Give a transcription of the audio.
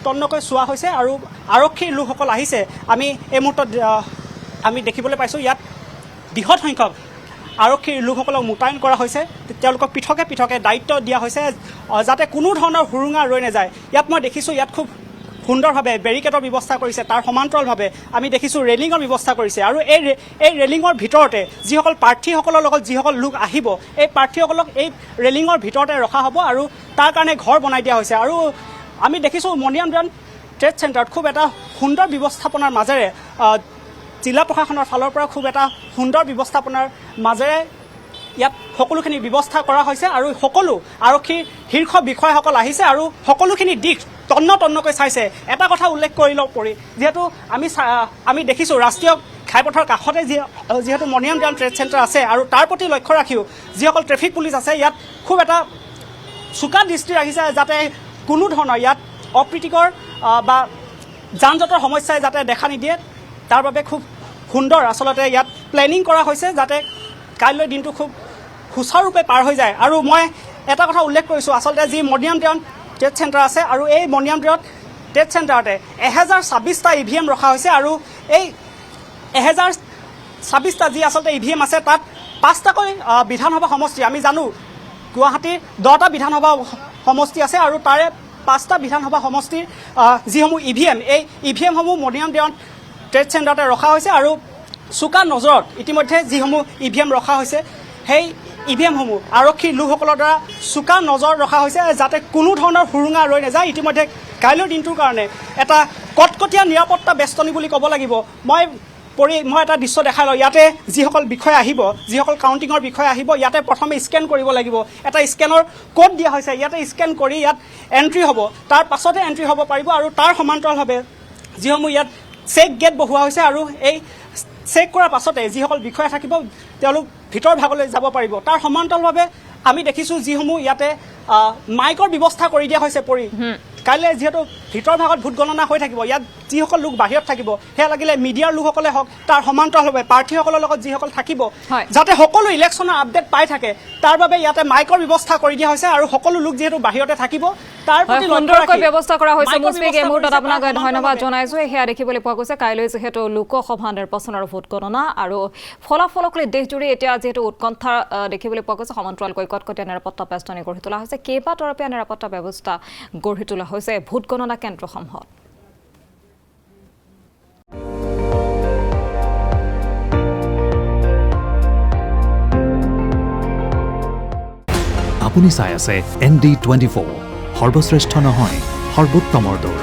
তন্নকৈ চোৱা হৈছে আৰু আৰক্ষীৰ লোকসকল আহিছে আমি এই মুহূৰ্তত আমি দেখিবলৈ পাইছোঁ ইয়াত বৃহৎ সংখ্যক আৰক্ষীৰ লোকসকলক মোতায়েন কৰা হৈছে তেওঁলোকক পৃথকে দায়িত্ব দিয়া হৈছে যাতে কোনো ধৰণৰ হুৰুঙা ৰৈ নাযায় ইয়াত মই দেখিছোঁ ইয়াত খুব সুন্দৰভাৱে বেৰিকেডৰ ব্যৱস্থা কৰিছে তাৰ সমান্তৰালভাৱে আমি দেখিছোঁ ৰেলিঙৰ ব্যৱস্থা কৰিছে আৰু এই ৰেলিঙৰ ভিতৰতে যিসকল প্ৰাৰ্থীসকলৰ লগত যিসকল লোক আহিব এই প্ৰাৰ্থীসকলক এই ৰেলিঙৰ ভিতৰতে ৰখা হ'ব আৰু তাৰ কাৰণে ঘৰ বনাই দিয়া হৈছে আৰু আমি দেখিছোঁ মণিৰাম ট্ৰেড চেণ্টাৰত খুব এটা সুন্দৰ ব্যৱস্থাপনাৰ মাজেৰে জিলা প্ৰশাসনৰ ফালৰ পৰা খুব এটা সুন্দৰ ব্যৱস্থাপনাৰ মাজেৰে ইয়াত সকলোখিনি ব্যৱস্থা কৰা হৈছে আৰু সকলো আৰক্ষীৰ শীৰ্ষ বিষয়াসকল আহিছে আৰু সকলোখিনি দিশ তন্নকৈ চাইছে এটা কথা উল্লেখ কৰি লওঁ পৰি যিহেতু আমি দেখিছোঁ ৰাষ্ট্ৰীয় ঘাইপথৰ কাষতে যিহেতু মণিৰাম ট্ৰেড চেণ্টাৰ আছে আৰু তাৰ প্ৰতি লক্ষ্য ৰাখিও যিসকল ট্ৰেফিক পুলিচ আছে ইয়াত খুব এটা চোকা দৃষ্টি ৰাখিছে যাতে কোনো ধৰণৰ ইয়াত অপ্ৰীতিকৰ বা যান জঁটৰ সমস্যাই যাতে দেখা নিদিয়ে তাৰ বাবে খুব সুন্দৰ আচলতে ইয়াত প্লেনিং কৰা হৈছে যাতে কাইলৈ দিনটো খুব সুচাৰুৰূপে পাৰ হৈ যায় আৰু মই এটা কথা উল্লেখ কৰিছোঁ আচলতে যি মণিৰাম ট্ৰেড চেণ্টাৰ আছে আৰু এই মণিৰাম ট্ৰেড চেণ্টাৰতে 1026টা EVM ৰখা হৈছে আৰু এই 1026টা যি আচলতে EVM আছে তাত 5টাকৈ বিধানসভা সমষ্টি আমি জানো গুৱাহাটীৰ 10টা বিধানসভা সমষ্টি আছে আৰু তাৰে 5টা বিধানসভা সমষ্টিৰ যিসমূহ EVM এই EVMসমূহ মণিৰাম ট্ৰেড চেণ্টাৰতে ৰখা হৈছে আৰু চোকা নজৰত ইতিমধ্যে যিসমূহ EVM ৰখা হৈছে সেই EVMসমূহ আৰক্ষীৰ লোকসকলৰ দ্বাৰা চোকা নজৰ ৰখা হৈছে যাতে কোনো ধৰণৰ হুৰুঙা ৰৈ নাযায় ইতিমধ্যে কাইলৈৰ দিনটোৰ কাৰণে এটা কটকটীয়া নিৰাপত্তা বেষ্টনী বুলি ক'ব লাগিব মই এটা দৃশ্য দেখাই লওঁ ইয়াতে যিসকল বিষয়া আহিব যিসকল কাউণ্টিঙৰ বিষয়া আহিব ইয়াতে প্ৰথমে স্কেন কৰিব লাগিব এটা স্কেনৰ কোড দিয়া হৈছে ইয়াতে স্কেন কৰি ইয়াত এণ্ট্ৰি হ'ব তাৰ পাছতে এণ্ট্ৰি হ'ব পাৰিব আৰু তাৰ সমান্তৰালভাৱে যিসমূহ ইয়াত চেক গেট বহোৱা হৈছে আৰু এই চেক কৰাৰ পাছতে যিসকল বিষয়া থাকিব তেওঁলোক ভিতৰ ভাগলৈ যাব পাৰিব তাৰ সমান্তৰালভাৱে আমি দেখিছোঁ যিসমূহ ইয়াতে মাইকৰ ব্যৱস্থা কৰি দিয়া হৈছে পৰি কাইলৈ যিহেতু ভিতৰ ভাগত ভোট গণনা হৈ থাকিব ইয়াত যিসকল লোক বাহিৰত থাকিব সেয়া লাগিলে মিডিয়াৰ লোকসকলে হওক তাৰ সমান্তৰালভাৱে প্ৰাৰ্থীসকলৰ লগত যিসকল থাকিব যাতে সকলো ইলেকশ্যনৰ আপডেট পাই থাকে তাৰ বাবে ইয়াতে মাইকৰ ব্যৱস্থা কৰি দিয়া হৈছে আৰু সকলো লোক যিহেতু বাহিৰতে থাকিব তাৰ প্ৰতি সুন্দৰকৈ ব্যৱস্থা কৰা হৈছে মুছফিক এই মুহূৰ্তত আপোনাক ধন্যবাদ জনাইছোঁ সেয়া দেখিবলৈ পোৱা গৈছে কাইলৈ যিহেতু লোকসভা নিৰ্বাচনৰ ভোট গণনা আৰু ফলাফলক লৈ দেশজুৰি এতিয়া যিহেতু উৎকণ্ঠা দেখিবলৈ পোৱা গৈছে সমান্তৰালকৈ কটকটীয়া নিৰাপত্তা বেষ্টনী গঢ়ি তোলা হৈছে কেইবাতৰপীয়া নিৰাপত্তা ব্যৱস্থা গঢ়ি তোলা হৈছে ভোট গণনা কেন্দ্ৰসমূহত আপুনি চাই আছে ND24 সৰ্বশ্ৰেষ্ঠ নহয় সৰ্বোত্তমৰ দৌৰ